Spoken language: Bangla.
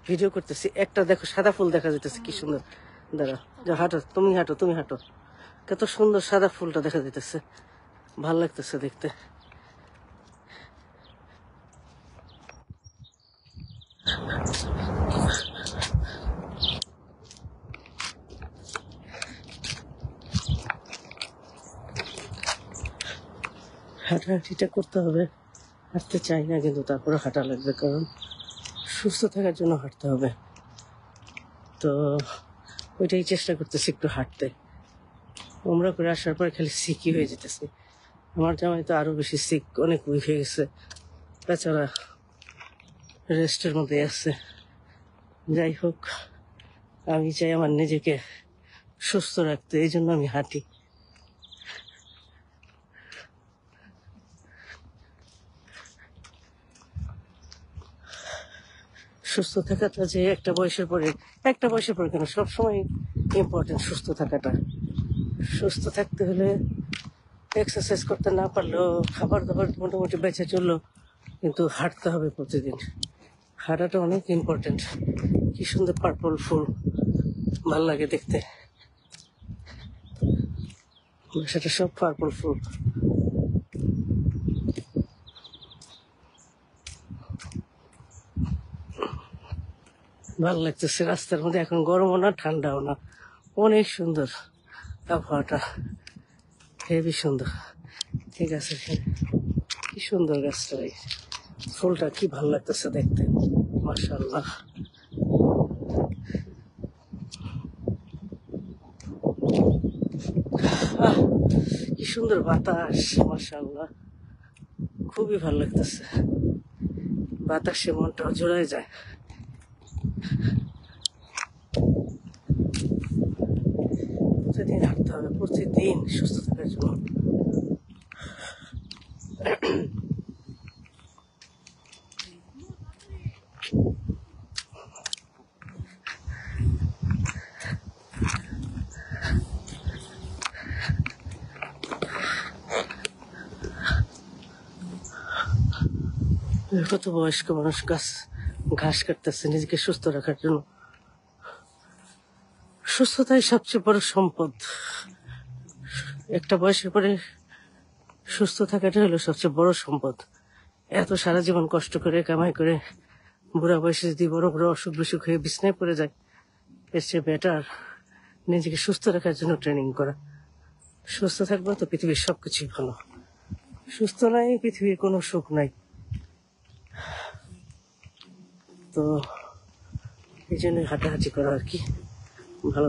ভিডিও করতেছি। একটা দেখো সাদা ফুল দেখা যাইতেছে, কি সুন্দর। দাঁড়া, যা হাঁটো, তুমি হাঁটো, তুমি হাঁটো। কত সুন্দর সাদা ফুলটা দেখা যাইতেছে, ভাল লাগতেছে দেখতে। হাঁটাহাঁটিটা করতে হবে, হাঁটতে চাই না কিন্তু তারপরে হাঁটা লাগবে, কারণ সুস্থ থাকার জন্য হাঁটতে হবে। তো ওইটাই চেষ্টা করতেছি, একটু হাঁটতে। ওমরা করে আসার পর খালি সিকই হয়ে যেতেছে। আমার জামাই তো আরো বেশি সিক, অনেক উইক হয়ে গেছে, বেচারা রেস্টের মধ্যে আছে। যাই হোক, আমি চাই আমার নিজেকে সুস্থ রাখতে, এই জন্য আমি হাঁটি। সুস্থ থাকাটা যে একটা বয়সের পরে কেন, সবসময় ইম্পর্টেন্ট সুস্থ থাকাটা। সুস্থ থাকতে হলে এক্সারসাইজ করতে না পারলেও, খাবার দাবার মোটামুটি বেঁচে চললো, কিন্তু হাঁটতে হবে প্রতিদিন। হাঁটাটা অনেক ইম্পর্টেন্ট। কি সুন্দর পার্পল ফুল, ভাল লাগে দেখতে। সেটা সব পার্পল ফুল। ভাল লাগতেছে রাস্তার মধ্যে, এখন গরমও না ঠান্ডাও না, অনেক সুন্দর আবহাওয়াটা, হেবি সুন্দর। ঠিক আছে, কি সুন্দর গাছটা, ভাই ফুলটা কি ভাল লাগতেছে দেখতে, মাশাআল্লাহ। কি সুন্দর বাতাস, মাশাআল্লাহ, খুবই ভাল লাগতেছে। বাতাসে মনটা জোড়ায় যায়। প্রতিদিন হাঁটতে হবে, প্রতিদিন সুস্থ থাকার জন্য। কত বয়স্ক মানুষ ঘাস কাটতেছে নিজেকে সুস্থ রাখার জন্য। সুস্থতাই সবচেয়ে বড় সম্পদ। একটা বয়সের পরে সুস্থ থাকাটা হলো সবচেয়ে বড় সম্পদ। এত সারা জীবন কষ্ট করে কামাই করে বুড়া বয়সে যদি বড় বড় অসুখ বিসুখ হয়ে বিছনায় পড়ে যায়, এর চেয়ে বেটার নিজেকে সুস্থ রাখার জন্য ট্রেনিং করা। সুস্থ থাকবো তো পৃথিবীর সবকিছুই ভালো। সুস্থ নাই, পৃথিবীর কোনো সুখ নাই। তো এই জন্য হাঁটাহাঁটি করা আর কি, ভালো।